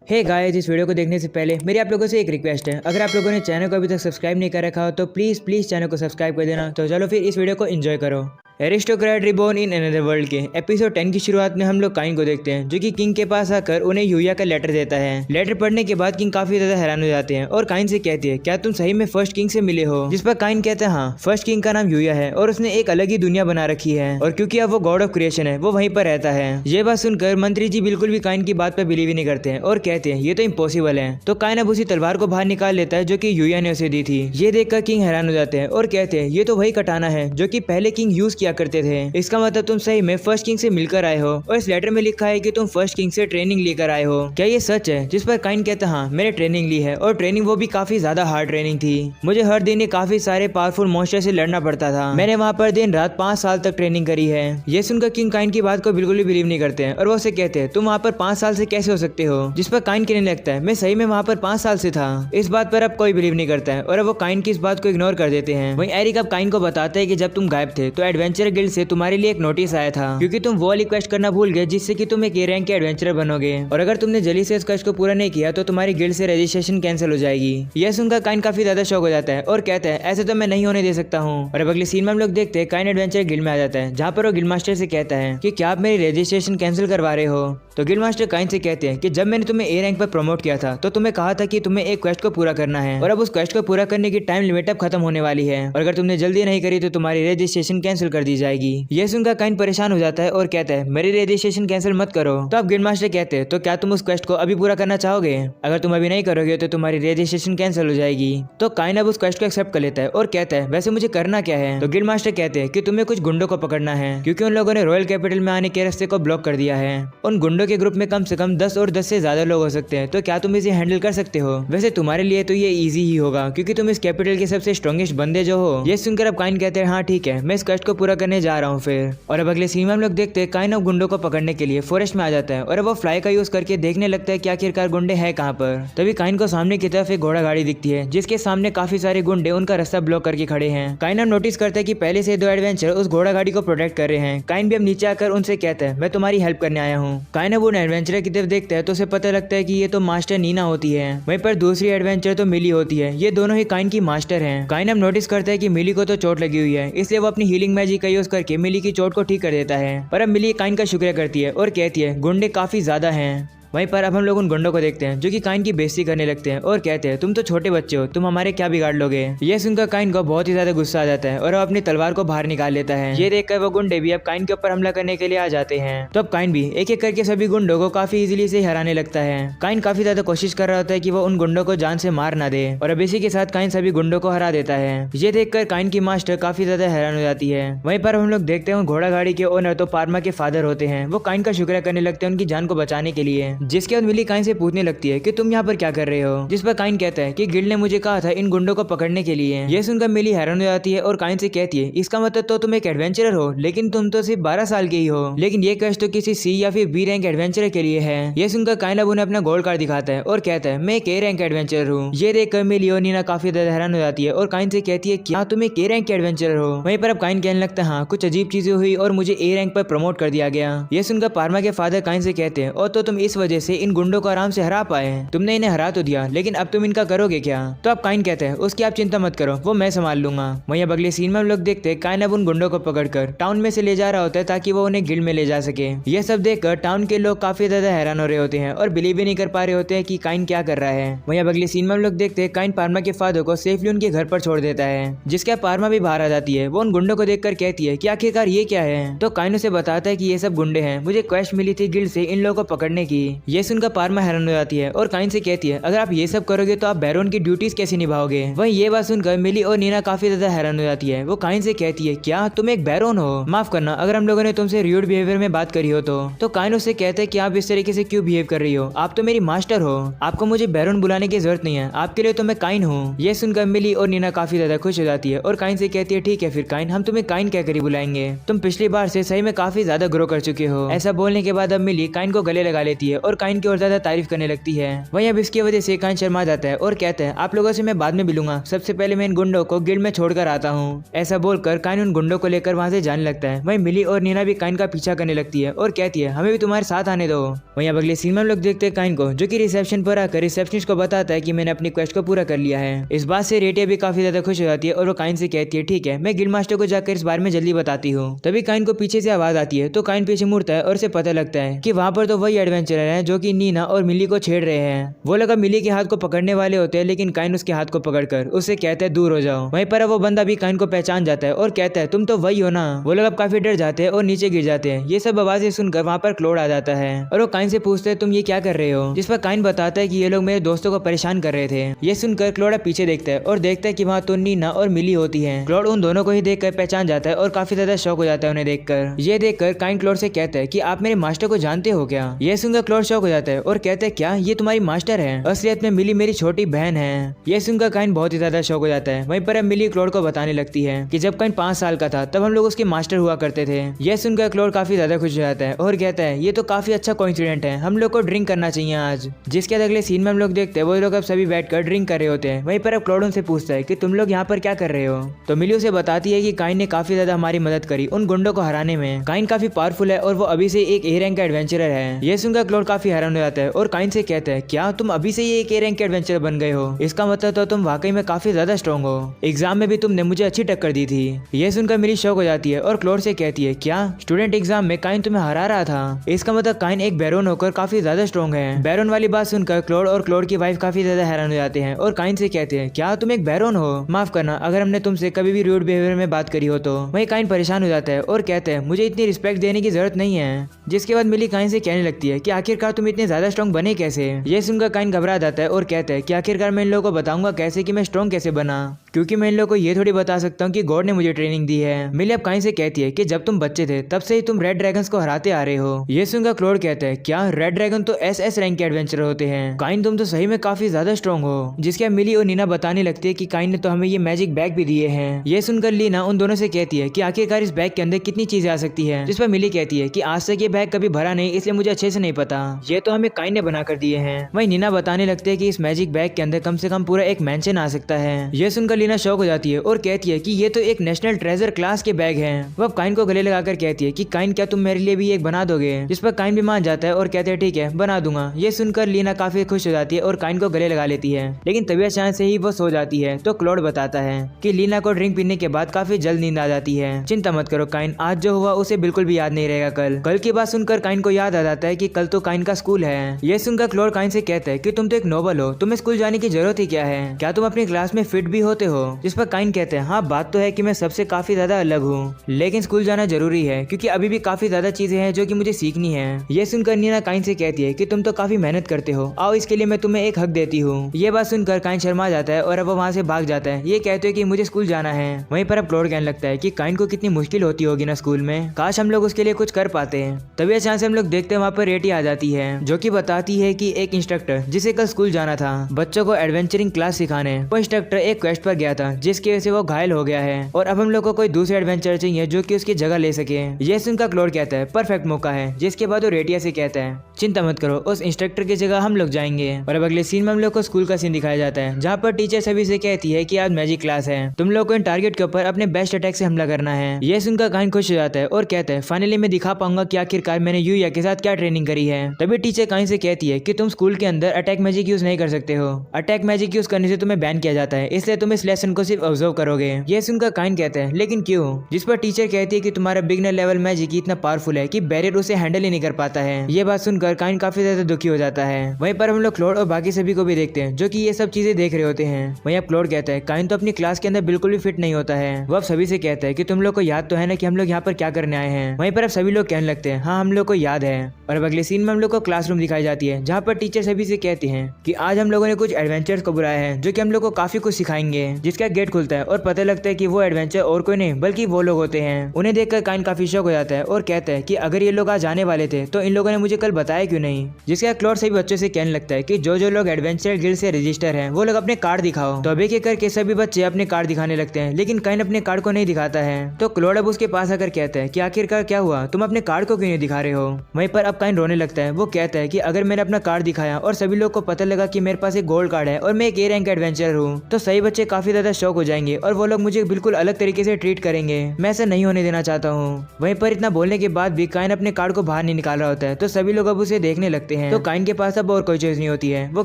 Hey guys, इस video को देखने से पहले मेरी आप लोगों से एक रिक्वेस्ट है। अगर आप लोगों ने चैनल को अभी तक सब्सक्राइब नहीं कर रखा हो तो प्लीज चैनल को सब्सक्राइब कर देना। तो चलो फिर इस वीडियो को एंजॉय करो। Aristocrat reborn in another world के एपिसोड 10 की शुरुआत में हम लोग काइन को देखते हैं, जो कि किंग के पास आकर उन्हें यूया का लेटर देता है। लेटर पढ़ने के बाद किंग काफी ज्यादा हैरान हो जाते हैं और काइन से कहते हैं, क्या तुम सही में फर्स्ट किंग से मिले हो? जिस पर काइन कहते हैं, हाँ, फर्स्ट किंग का नाम यूया है और उसने एक अलग ही दुनिया बना रखी है, और क्योंकि अब वो गॉड ऑफ क्रिएशन है, वो वहीं पर रहता है। ये बात सुनकर मंत्री जी बिल्कुल भी काइन की बात पर बिलीव ही नहीं करते हैं और कहते हैं ये तो इम्पॉसिबल है। तो काइन अब उसी तलवार को बाहर निकाल लेता है जो कि यूया ने उसे दी थी। ये देखकर किंग हैरान हो जाते हैं और कहते हैं ये तो वही कटाना है जो कि पहले किंग यूज किया करते थे। इसका मतलब तुम सही में फर्स्ट किंग से मिलकर आए हो, और इस लेटर में लिखा है कि तुम फर्स्ट किंग से ट्रेनिंग लेकर आए हो। क्या ये सच है? जिस पर काइन कहता है, हाँ, मैंने ट्रेनिंग ली है, और ट्रेनिंग वो भी काफी ज्यादा हार्ड ट्रेनिंग थी। मुझे हर दिन काफी सारे पावरफुल मॉन्स्टर से लड़ना पड़ता था। मैंने वहाँ पर दिन रात 5 साल तक ट्रेनिंग करी है। ये सुनकर किंग काइन की बात को बिल्कुल भी बिलीव नहीं करते हैं और वो उसे कहते हैं तुम वहाँ पर 5 साल से कैसे हो सकते हो? जिस पर काइन कहने लगता है मैं सही में वहाँ पर 5 साल से था। इस बात पर अब कोई बिलीव नहीं करता है और अब वो काइन की इस बात को इग्नोर कर देते हैं। वहीं एरिक अब काइन को बताता है कि जब तुम गायब थे तो एडवेंचर गिल्ड से तुम्हारे लिए एक नोटिस आया था, क्योंकि तुम वो वाली क्वेस्ट करना भूल गए जिससे कि तुम एक ए रैंक के एडवेंचरर बनोगे, और अगर तुमने जल्दी से इस क्वेस्ट को पूरा नहीं किया तो तुम्हारी गिल्ड से रजिस्ट्रेशन कैंसिल हो जाएगी। यह सुनकर काइन काफी ज्यादा शॉक हो जाता है और कहता है ऐसे तो मैं नहीं होने दे सकता हूँ। और अब अगले सीन में हम लोग देखते हैं काइन एडवेंचर गिल्ड में आ जाता है, जहाँ पर वो गिल्ड मास्टर से कहता है कि क्या आप मेरी रजिस्ट्रेशन कैंसिल करवा रहे हो? तो गिल्ड मास्टर काइन से कहते हैं कि जब मैंने तुम्हें ए रैंक पर प्रमोट किया था तो तुम्हें कहा था कि तुम्हें एक क्वेस्ट को पूरा करना है, और अब उस क्वेस्ट को पूरा करने की टाइम लिमिट अब खत्म होने वाली है, और अगर तुमने जल्दी नहीं करी तो तुम्हारी रजिस्ट्रेशन कैंसिल कर दी जाएगी। यह सुनकर काइन परेशान हो जाता है और कहता है मेरी रजिस्ट्रेशन कैंसिल मत करो। तो अब गिल्ड मास्टर कहते हैं तो क्या तुम उस क्वेस्ट को अभी पूरा करना चाहोगे? अगर तुम अभी नहीं करोगे तो तुम्हारी रजिस्ट्रेशन कैंसिल हो जाएगी। तो काइन अब उस क्वेस्ट को एक्सेप्ट कर लेता है और कहता है वैसे मुझे करना क्या है? तो गिल्ड मास्टर कहते हैं कि तुम्हें कुछ गुंडों को पकड़ना है, क्योंकि उन लोगों ने रॉयल कैपिटल में आने के रास्ते को ब्लॉक कर दिया है। उन गुंडों के ग्रुप में कम से कम 10 और 10 से ज्यादा लोग हो सकते हैं। तो क्या तुम इसे हैंडल कर सकते हो? वैसे तुम्हारे लिए तो ये इजी ही होगा, क्योंकि तुम इस कैपिटल के सबसे स्ट्रॉन्गेस्ट बंदे जो हो। ये सुनकर अब काइन कहते हैं हाँ ठीक है, मैं इस क्वेस्ट को पूरा करने जा रहा हूँ फिर। और अब अगले सीन में हम लोग देखते हैं काइन अब गुंडों को पकड़ने के लिए फॉरेस्ट में आ जाता है, और अब वो फ्लाई का यूज करके देखने लगता है कि आखिरकार गुंडे हैं कहाँ पर। तभी काइन को सामने की तरफ एक घोड़ा गाड़ी दिखती है, जिसके सामने काफी सारे गुंडे उनका रास्ता ब्लॉक करके खड़े हैं। काइन अब नोटिस करता है कि पहले से 2 एडवेंचर उस घोड़ा गाड़ी को प्रोटेक्ट कर रहे हैं। काइन भी अब नीचे आकर उनसे कहता है मैं तुम्हारी हेल्प करने आया हूँ। काइन अब उन एडवेंचर की तरफ देखता है तो उसे पता लगता है कि ये तो मास्टर नीना होती है, वहीं पर दूसरी एडवेंचर तो मिली होती है। ये दोनों ही काइन की मास्टर हैं। काइन अब नोटिस करता है कि मिली को तो चोट लगी हुई है, इसलिए वो अपनी हीलिंग मैजिक का यूज करके मिली की चोट को ठीक कर देता है। पर अब मिली काइन का शुक्रिया करती है और कहती है गुंडे काफी ज्यादा हैं। वहीं पर अब हम लोग उन गुंडों को देखते हैं जो कि काइन की बेइज्जती करने लगते हैं और कहते हैं तुम तो छोटे बच्चे हो, तुम हमारे क्या बिगाड़ लोगे? यह सुनकर काइन को बहुत ही ज्यादा गुस्सा आ जाता है और वो अपनी तलवार को बाहर निकाल लेता है। ये देखकर वो गुंडे भी अब काइन के ऊपर हमला करने के लिए आ जाते हैं। तो अब काइन भी एक एक करके सभी गुंडों को काफी इजीली से हराने लगता है। काइन काफी ज्यादा कोशिश कर रहा होता है कि वो उन गुंडों को जान से मार ना दे, और अब इसी के साथ काइन सभी गुंडों को हरा देता है। ये देखकर काइन की मास्टर काफी ज्यादा हैरान हो जाती है। वहीं पर हम लोग देखते हैं घोड़ा गाड़ी के ओनर तो पार्मा के फादर होते हैं। वो काइन का शुक्रिया करने लगते हैं उनकी जान को बचाने के लिए, जिसके बाद मिली से पूछने लगती है कि तुम यहाँ पर क्या कर रहे हो? जिस पर काइन कहता है कि गिल्ड ने मुझे कहा था इन गुंडों को पकड़ने के लिए। यह सुनकर मिली हैरान हो जाती है और काइन से कहती है इसका मतलब तो तुम एक एडवेंचरर हो, लेकिन तुम तो सिर्फ 12 साल के ही हो, लेकिन ये क्वेस्ट तो किसी सी या फिर बी रैंक एडवेंचरर के लिए है। यह सुनकर काइन अब उन्हें अपना गोल्ड कार्ड दिखाता है और कहता है मैं एक ए रैंक एडवेंचरर हूँ। ये देखकर मिली और नीना काफी ज्यादा हैरान हो जाती है और काइन से कहती है क्या तुम एक ए रैंक के एडवेंचरर हो? वहीं पर अब काइन कहने लगता है हाँ, कुछ अजीब चीजें हुई और मुझे ए रैंक पर प्रमोट कर दिया गया। यह सुनकर पार्मा के फादर काइन से कहते हैं और तो तुम इस वजह से इन गुंडों को आराम से हरा पाए। तुमने इन्हें हरा तो दिया, लेकिन अब तुम इनका करोगे क्या? तो अब काइन कहते हैं उसकी आप चिंता मत करो, वो मैं संभाल लूंगा। वहीं अब अगले सीन में हम लोग देखते हैं काइन अब उन गुंडों को पकड़कर टाउन में से ले जा रहा होता है ताकि वो उन्हें गिल्ड में ले जा सके। यह सब देखकर टाउन के लोग काफी ज्यादा हैरान हो रहे होते हैं और बिलीव भी नहीं कर पा रहे होते हैं कि काइन क्या कर रहा है। वहीं अब अगले सीन में हम लोग देखते हैं काइन पार्मा के फादर को सेफली उनके घर पर छोड़ देता है, जिसके पार्मा भी बाहर आ जाती है। वो उन गुंडों को देखकर कहती है कि आखिरकार ये क्या है? तो काइन उसे बताता है कि ये सब गुंडे हैं, मुझे क्वेस्ट मिली थी गिल्ड से इन लोगों को पकड़ने की। ये सुनकर पार्मा हैरान हो जाती है और काइन से कहती है अगर आप ये सब करोगे तो आप बैरोन की ड्यूटीज कैसे निभाओगे? वहीं ये बात सुनकर मिली और नीना काफी ज्यादा हैरान हो जाती है। वो काइन से कहती है क्या तुम एक बैरोन हो? माफ करना अगर हम लोगों ने तुमसे र्यूड बिहेवियर में बात करी हो तो काइन उससे कहते हैं कि आप इस तरीके से क्यों बिहेव कर रही हो? आप तो मेरी मास्टर हो, आपको मुझे बैरोन बुलाने की जरूरत नहीं है, आपके लिए तो मैं काइन हूँ। ये सुनकर मिली और नीना काफी ज्यादा खुश हो जाती है और काइन से कहती है ठीक है फिर काइन, हम तुम्हें काइन कहकर ही बुलाएंगे, तुम पिछली बार से सही में काफी ज्यादा ग्रो कर चुके हो। ऐसा बोलने के बाद अब मिली काइन को गले लगा लेती है और काइन की और ज्यादा तारीफ करने लगती है। वहीं अब इसकी वजह से काइन शर्मा जाता है और कहता है आप लोगों से मैं बाद में मिलूंगा, सबसे पहले मैं इन गुंडों को गिल्ड में छोड़कर आता हूँ। ऐसा बोलकर काइन उन गुंडों को लेकर वहाँ से जाने लगता है। वहीं मिली और नीना भी काइन का पीछा करने लगती है और कहती है हमें भी तुम्हारे साथ आने दो। वहीं अब अगले सीन में हम लोग देखते हैं काइन को जो कि रिसेप्शन पर आकर रिसेप्शनिस्ट को बताता है कि मैंने अपनी क्वेस्ट को पूरा कर लिया है। इस बात से रेटिया भी काफी ज्यादा खुश हो जाती है और वो काइन से कहती है ठीक है, मैं गिल्ड मास्टर को जाकर इस बारे में जल्दी बताती हूँ। तभी काइन को पीछे से आवाज आती है तो काइन पीछे मुड़ता है और उसे पता लगता है कि वहाँ पर तो वही एडवेंचरर हैं जो कि नीना और मिली को छेड़ रहे हैं। वो लोग मिली के हाथ को पकड़ने वाले होते हैं लेकिन काइन उसके हाथ को पकड़कर उससे कहता है दूर हो जाओ। वहीं पर वो बंदा भी काइन को पहचान जाता है और कहता है तुम तो वही हो ना। वो लोग अब काफी डर जाते हैं और नीचे गिर जाते हैं। ये सब आवाजें सुनकर वहाँ पर क्लोड आ जाता है और वो काइन से पूछते हैं तुम ये क्या कर रहे हो, जिस पर काइन बताता है कि ये लोग मेरे दोस्तों को परेशान कर रहे थे। ये सुनकर क्लोड पीछे देखता है और देखता है कि वहाँ तो नीना और मिली होती है। क्लोड उन दोनों को ही देखकर पहचान जाता है और काफी ज्यादा शौक हो जाता है उन्हें देखकर। ये देखकर काइन क्लोड से कहता है कि आप मेरे मास्टर को जानते हो क्या। ये सुनकर क्लोड शौक हो जाता है और कहता है क्या ये तुम्हारी मास्टर है, असलियत में मिली मेरी छोटी बहन है। ये सुनकर काइन बहुत ही ज्यादा शौक हो जाता है। वहीं पर अब मिली क्लोड को बताने लगती है कि जब काइन 5 साल का था तब हम लोग उसके मास्टर हुआ करते थे। यह सुनकर क्लोड काफी ज्यादा खुश हो जाता है और कहता है ये तो काफी अच्छा कोइंसिडेंट है, हम लोग को ड्रिंक करना चाहिए आज। जिसके बाद अगले सीन में हम लोग देखते हैं वो लोग अब सभी बैठकर ड्रिंक कर रहे होते हैं। वहीं पर अब क्लोड उनसे पूछता है कि तुम लोग यहाँ पर क्या कर रहे हो। तो मिली उसे बताती है कि काइन ने काफी ज्यादा हमारी मदद करी उन गुंडों को हराने में। काइन काफी पावरफुल है और वो अभी से एक ए रैंक का एडवेंचरर है। यह सुनकर क्लोड काफी हैरान हो जाता है और काइन से कहता है क्या तुम अभी से ये एक ए रैंक के एडवेंचरर बन गए हो, इसका मतलब तो तुम वाकई में काफी ज्यादा स्ट्रॉन्ग हो, एग्जाम में भी तुमने मुझे अच्छी टक्कर दी थी। यह सुनकर मिली शौक हो जाती है और क्लोड से कहती है क्या स्टूडेंट एग्जाम में काइन तुम्हें हरा रहा था, इसका मतलब काइन एक बैरोन होकर काफी ज्यादा स्ट्रॉन्ग है। बैरोन वाली बात सुनकर क्लोड और क्लोड की वाइफ काफी ज्यादा हैरान हो जाते हैं और काइन से कहते हैं क्या तुम एक बैरोन हो, माफ करना अगर हमने तुमसे कभी भी रूड बिहेवियर में बात करी हो तो। वही काइन परेशान हो जाता है और कहते हैं मुझे इतनी रिस्पेक्ट देने की जरूरत नहीं है। जिसके बाद मिली काइन से कहने लगती है कि आखिरकार तुम इतने ज्यादा स्ट्रॉन्ग बने कैसे। ये सुनकर काइन घबरा जाता है और कहता है कि आखिरकार मैं इन लोगों को बताऊंगा कैसे कि मैं स्ट्रॉन्ग कैसे बना, क्योंकि मैं इन लोगों को ये थोड़ी बता सकता हूँ कि गॉड ने मुझे ट्रेनिंग दी है। मिली अब काइन से कहती है कि जब तुम बच्चे थे तब से ही तुम रेड ड्रैगन्स को हराते आ रहे हो। ये सुनकर क्लोड कहता है क्या रेड ड्रैगन तो एस रैंक के एडवेंचर होते हैं, काइन तुम तो सही में काफी ज्यादा स्ट्रॉन्ग हो। जिसके अब मिली और नीना बताने लगती है कि काइन ने तो हमें ये मैजिक बैग भी दिए हैं। ये सुनकर लीना उन दोनों से कहती है कि आखिरकार इस बैग के अंदर कितनी चीजें आ सकती है। जिस पर मिली कहती है कि आज तक ये बैग कभी भरा नहीं, इसलिए मुझे अच्छे से नहीं पता, ये तो हमें काइन ने बना कर दिए हैं। वही नीना बताने लगते है कि इस मैजिक बैग के अंदर कम से कम पूरा एक मैंशन आ सकता है। ये सुनकर लीना शौक हो जाती है और कहती है कि ये तो एक नेशनल ट्रेजर क्लास के बैग हैं। वो अब काइन को गले लगाकर कहती है कि काइन क्या तुम मेरे लिए भी एक बना दोगे। जिस पर काइन भी मान जाता है और कहते हैं ठीक है बना दूंगा। ये सुनकर लीना काफी खुश हो जाती है और काइन को गले लगा लेती है, लेकिन तभी अचानक से ही वो सो जाती है। तो क्लोड बताता है कि लीना को ड्रिंक पीने के बाद काफी जल्द नींद आ जाती है। चिंता मत करो काइन, आज जो हुआ उसे बिल्कुल भी याद नहीं रहेगा। कल की बात सुनकर काइन को याद आ जाता है कि कल तो काइन का स्कूल है। ये सुनकर क्लोड काइन से कहता है कि तुम तो एक नोबल हो, तुम्हें स्कूल जाने की जरूरत ही क्या है, क्या तुम अपनी क्लास में फिट भी होते हो। जिस पर काइन कहते हैं हाँ बात तो है कि मैं सबसे काफी ज्यादा अलग हूँ, लेकिन स्कूल जाना जरूरी है क्योंकि अभी भी काफी ज्यादा चीजें हैं जो कि मुझे सीखनी है। ये सुनकर नीना काइन से कहती है कि तुम तो काफी मेहनत करते हो, आओ इसके लिए मैं तुम्हें एक हक देती हूँ। ये बात सुनकर काइन शर्मा जाता है और अब वो वहाँ से भाग जाता है। ये कहते हैं कि मुझे स्कूल जाना है। वहीं पर अब क्लोड कहने लगता है कि काइन को कितनी मुश्किल होती होगी ना स्कूल में, काश हम लोग उसके लिए कुछ कर पाते हैं। तभी अचानक से हम लोग देखते हैं वहाँ पर रेटी आ जाती है जो कि बताती है कि एक इंस्ट्रक्टर जिसे कल स्कूल जाना था बच्चों को एडवेंचरिंग क्लास सिखाने, वो इंस्ट्रक्टर एक क्वेस्ट पर गया था जिसकी वजह से वो घायल हो गया है और अब हम लोग को कोई दूसरे एडवेंचर चाहिए जो कि उसकी जगह ले सके। ये सुनकर क्लोड कहता है परफेक्ट मौका है। जिसके बाद वो रेटिया से कहता है चिंता मत करो, उस इंस्ट्रक्टर की जगह हम लोग जाएंगे। और अब अगले सीन में हम लोग को स्कूल का सीन दिखाया जाता है जहाँ पर टीचर सभी से कहती है कि आज मैजिक क्लास है, तुम लोग को इन टारगेट के ऊपर अपने बेस्ट अटैक से हमला करना है। ये सुनकर काइन खुश हो जाता है और कहता है फाइनली मैं दिखा पाऊंगा कि आखिरकार मैंने यूया के साथ क्या ट्रेनिंग करी है। तभी टीचर काइन से कहती है कि तुम स्कूल के अंदर अटैक मैजिक यूज नहीं कर सकते हो, अटैक मैजिक यूज करने से तुम्हें बैन किया जाता है, इसलिए तुम इस लेसन को सिर्फ ऑब्जर्व करोगे। ये सुनकर काइन कहता है लेकिन क्यों। जिस पर टीचर कहती है कि तुम्हारा बिगनर लेवल मैजिक इतना पावरफुल है कि बैरियर उसे हैंडल ही नहीं कर पाता है। ये बात सुनकर काइन काफी ज्यादा दुखी हो जाता है। वहीं पर हम लोग क्लोड और बाकी सभी को भी देखते हैं जो कि ये सब चीजें देख रहे होते हैं। वहीं अब क्लोड कहता है काइन तो अपनी क्लास के अंदर बिल्कुल भी फिट नहीं होता है। वो अब सभी से कहता है कि तुम लोग को याद तो है ना कि हम लोग यहाँ पर क्या करने आए हैं। वहीं पर अब सभी लोग कहने लगते हैं हाँ हम लोग को याद है। और अब अगले सीन में हम लोग को क्लासरूम दिखाई जाती है जहाँ पर टीचर सभी से कहते हैं कि आज हम लोगों ने कुछ एडवेंचर्स को बुलाया है जो कि हम लोग को काफी कुछ सिखाएंगे। जिसका गेट खुलता है और पता लगता है कि वो एडवेंचर और कोई नहीं बल्कि वो लोग होते हैं। उन्हें देखकर काइन काफी शौक हो जाता है और कहता है कि अगर ये लोग आज आने वाले थे तो इन लोगों ने मुझे कल बताया क्यों नहीं। जिसका क्लॉड सभी बच्चों से कहने लगता है कि जो जो लोग एडवेंचर गिल्ड से रजिस्टर हैं वो लोग अपने कार्ड दिखाओ। तो अभी के करके सभी बच्चे अपने कार्ड दिखाने लगते हैं, लेकिन काइन अपने कार्ड को नहीं दिखाता है। तो क्लॉड अब उसके पास आकर कहता है कि आखिरकार क्या हुआ, तुम अपने कार्ड को क्यों नहीं दिखा रहे हो। वहीं पर अब काइन रोने लगता है। वो कहता है कि अगर मैंने अपना कार्ड दिखाया और सभी लोग को पता लगा कि मेरे पास एक गोल्ड कार्ड है और मैं एक ए रैंक एडवेंचर हूँ, तो सही बच्चे काफी ज्यादा शौक हो जाएंगे और वो लोग मुझे बिल्कुल अलग तरीके से ट्रीट करेंगे। मैं ऐसा नहीं होने देना चाहता हूँ। वहीं पर इतना बोलने के बाद भी काइन अपने कार्ड को बाहर नहीं निकाल रहा होता है, तो सभी लोग अब उसे देखने लगते हैं। तो काइन के पास अब और कोई चीज नहीं होती है। वो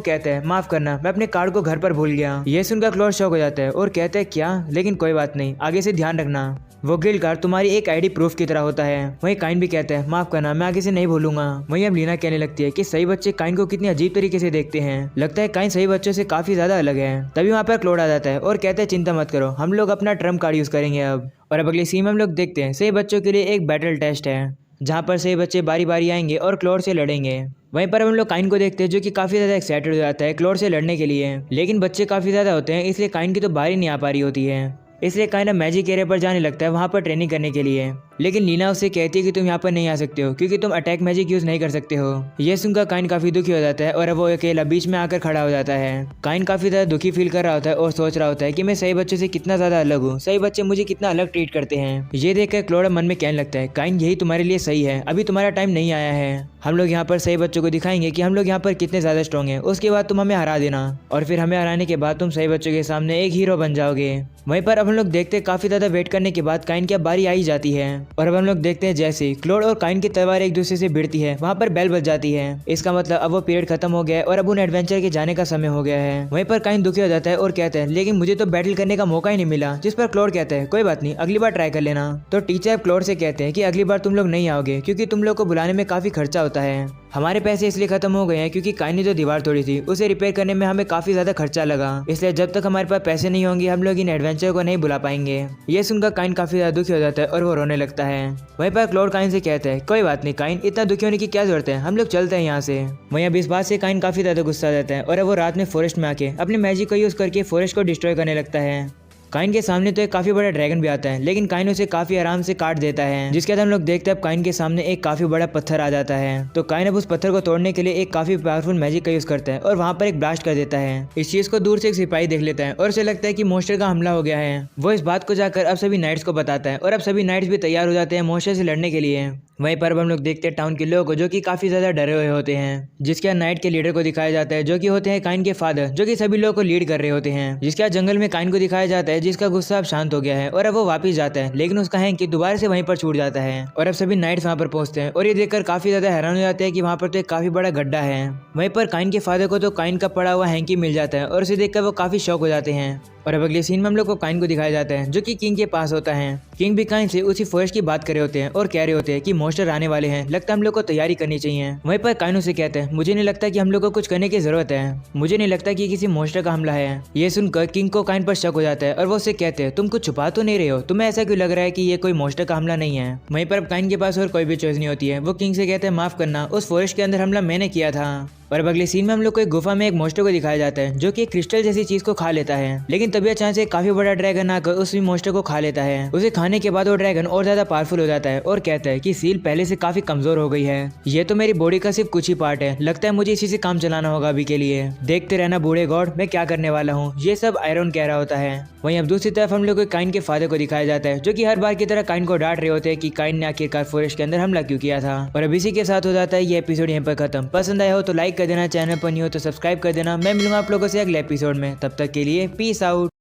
कहता है माफ करना, मैं अपने कार्ड को घर पर भूल गया। ये सुनकर क्लॉड शॉक हो जाता है और कहता है क्या, लेकिन कोई बात नहीं, आगे से ध्यान रखना। वो गिल्ड कार्ड तुम्हारी एक आईडी प्रूफ की तरह होता है। वहीं काइन भी कहता है माफ करना, मैं आगे से नहीं भूलूंगा। वहीं अब लीना कहने लगती है कि सही बच्चे काइन को कितनी अजीब तरीके से देखते हैं, लगता है काइन सही बच्चों से काफी ज्यादा अलग है। तभी वहाँ पर क्लॉड आ जाता है और कहता है चिंता मत करो, हम लोग अपना ट्रम्प कार्ड यूज करेंगे अब। और अब अगली सीन में हम लोग देखते हैं सही बच्चों के लिए एक बैटल टेस्ट है, जहाँ पर सही बच्चे बारी बारी आएंगे और क्लॉड से लड़ेंगे। वहीं पर हम लोग काइन को देखते हैं जो कि काफी ज्यादा एक्साइटेड हो जाता है क्लॉड से लड़ने के लिए, लेकिन बच्चे काफी ज्यादा होते हैं इसलिए काइन की तो बारी नहीं आ पा रही होती है। इसलिए काइन अब मैजिक एरिया पर जाने लगता है वहाँ पर ट्रेनिंग करने के लिए, लेकिन लीना उससे कहती है कि तुम यहाँ पर नहीं आ सकते हो क्योंकि तुम अटैक मैजिक यूज नहीं कर सकते हो। ये सुनकर काइन काफी दुखी हो जाता है और अब वो अकेला बीच में आकर खड़ा हो जाता है। काइन काफी ज्यादा दुखी फील कर रहा होता है और सोच रहा होता है कि मैं सही बच्चों से कितना ज्यादा अलग हूँ, सही बच्चे मुझे कितना अलग ट्रीट करते हैं। ये देखकर क्लॉड मन में कहने लगता है काइन यही तुम्हारे लिए सही है, अभी तुम्हारा टाइम नहीं आया है। हम लोग यहाँ पर सही बच्चों को दिखाएंगे कि हम लोग यहाँ पर कितने ज्यादा स्ट्रॉन्ग हैं, उसके बाद तुम हमें हरा देना और फिर हमें हराने के बाद तुम सही बच्चों के सामने एक हीरो बन जाओगे। वहीं पर अब हम लोग देखते हैं काफी ज्यादा वेट करने के बाद काइन की बारी आई जाती है और अब हम लोग देखते हैं जैसे क्लॉड और काइन की तलवार एक दूसरे से भिड़ती है वहाँ पर बेल बज जाती है। इसका मतलब अब वो पीरियड खत्म हो गया है और अब उन एडवेंचर के जाने का समय हो गया है। वहीं पर काइन दुखी हो जाता है और कहता है लेकिन मुझे तो बैटल करने का मौका ही नहीं मिला। जिस पर क्लॉड कहता है कोई बात नहीं, अगली बार ट्राई कर लेना। तो टीचर क्लॉड से कहते हैं कि अगली बार तुम लोग नहीं आओगे क्योंकि तुम लोग को बुलाने में काफी खर्चा होता है। हमारे पैसे इसलिए खत्म हो गए हैं क्योंकि काइन ने जो दीवार तोड़ी थी उसे रिपेयर करने में हमें काफी ज्यादा खर्चा लगा, इसलिए जब तक हमारे पास पैसे नहीं होंगे हम लोग इन एडवेंचर को नहीं बुला पाएंगे। ये सुनकर काइन काफी ज्यादा दुखी हो जाता है और वो रोने लगता है। वहीं पर क्लॉड काइन से कहता है कोई बात नहीं काइन, इतना दुखी होने की क्या जरूरत है, हम लोग चलते हैं यहाँ से। वहीं अब इस बात से काइन काफी ज्यादा गुस्सा आ जाता है और अब वो रात में फॉरेस्ट में आके अपने मैजिक को यूज करके फॉरेस्ट को डिस्ट्रॉय करने लगता है। काइन के सामने तो एक काफी बड़ा ड्रैगन भी आता है, लेकिन काइन उसे काफी आराम से काट देता है। जिसके बाद हम लोग देखते हैं अब काइन के सामने एक काफी बड़ा पत्थर आ जाता है। तो काइन अब उस पत्थर को तोड़ने के लिए एक काफी पावरफुल मैजिक का यूज करता है और वहाँ पर एक ब्लास्ट कर देता है। इस चीज को दूर से एक सिपाही देख लेता है और उसे लगता है कि मॉन्स्टर का हमला हो गया है। वो इस बात को जाकर अब सभी नाइट्स को बताता है और अब सभी नाइट्स भी तैयार हो जाते हैं मॉन्स्टर से लड़ने के लिए। वहीं पर अब हम लोग देखते हैं टाउन के लोगों को जो कि काफी ज्यादा डरे हुए होते हैं। जिसके बाद नाइट के लीडर को दिखाया जाता है जो कि होते हैं काइन के फादर, जो कि सभी लोगों को लीड कर रहे होते हैं। जिसके बाद जंगल में काइन को दिखाया जाता है जिसका गुस्सा अब शांत हो गया है और अब वो वापस जाता है, लेकिन उसका हैंकी दोबारा से वहीं पर छूट जाता है। और अब सभी नाइट्स वहाँ पर पहुंचते हैं और ये देखकर काफी ज्यादा हैरान हो जाते हैं कि वहाँ पर तो एक काफी बड़ा गड्ढा है। वहीं पर काइन के फादर को तो काइन का पड़ा हुआ हैंकी मिल जाता है और उसे देखकर वो काफी शौक हो जाते हैं। और अब अगले सीन में हम लोग को काइन को दिखाया जाता है जो कि किंग के पास होता है। किंग भी काइन से उसी फॉरेस्ट की बात कर रहे होते हैं और कह रहे होते हैं कि मॉन्स्टर आने वाले हैं, लगता है हम लोग को तैयारी करनी चाहिए। वहीं पर काइन उसे कहते हैं मुझे नहीं लगता कि हम लोग को कुछ करने की जरूरत है, मुझे नहीं लगता कि किसी मॉन्स्टर का हमला है। ये सुनकर किंग को काइन पर शक हो जाता है और वो उससे कहते हैं तुम कुछ छुपा तो नहीं रहे हो, तुम्हें ऐसा क्यों लग रहा है कि ये कोई मॉन्स्टर का हमला नहीं है। वहीं पर अब काइन के पास और कोई भी चॉइस नहीं होती है। वो किंग से कहते हैं माफ करना, उस फॉरेस्ट के अंदर हमला मैंने किया था। और अब अगले सीन में हम लोग को एक गुफा में एक मॉन्स्टर को दिखाया जाता है जो कि एक क्रिस्टल जैसी चीज को खा लेता है, लेकिन तभी अचानक से काफी बड़ा ड्रैगन आकर उस मॉन्स्टर को खा लेता है। उसे खाने के बाद वो ड्रैगन और ज्यादा पावरफुल हो जाता है और कहता है कि सील पहले से काफी कमजोर हो गई है, ये तो मेरी बॉडी का सिर्फ कुछ ही पार्ट है, लगता है मुझे इसी से काम चलाना होगा अभी के लिए, देखते रहना बूढ़े गॉड मैं क्या करने वाला हूँ, ये सब आयरन कह रहा होता है। वहीं अब दूसरी तरफ हम लोग को काइन के फादर को दिखाया जाता है जो कि हर बार की तरह काइन को डांट रहे होते हैं कि काइन ने आखिरकार फॉरेस्ट के अंदर हमला क्यों किया था। और अब इसी के साथ हो जाता है ये एपिसोड यहाँ पर खत्म। पसंद आया हो तो लाइक कर देना, चैनल पर नहीं हो तो सब्सक्राइब कर देना। मैं मिलूंगा आप लोगों से अगले एपिसोड में, तब तक के लिए पीस आउट।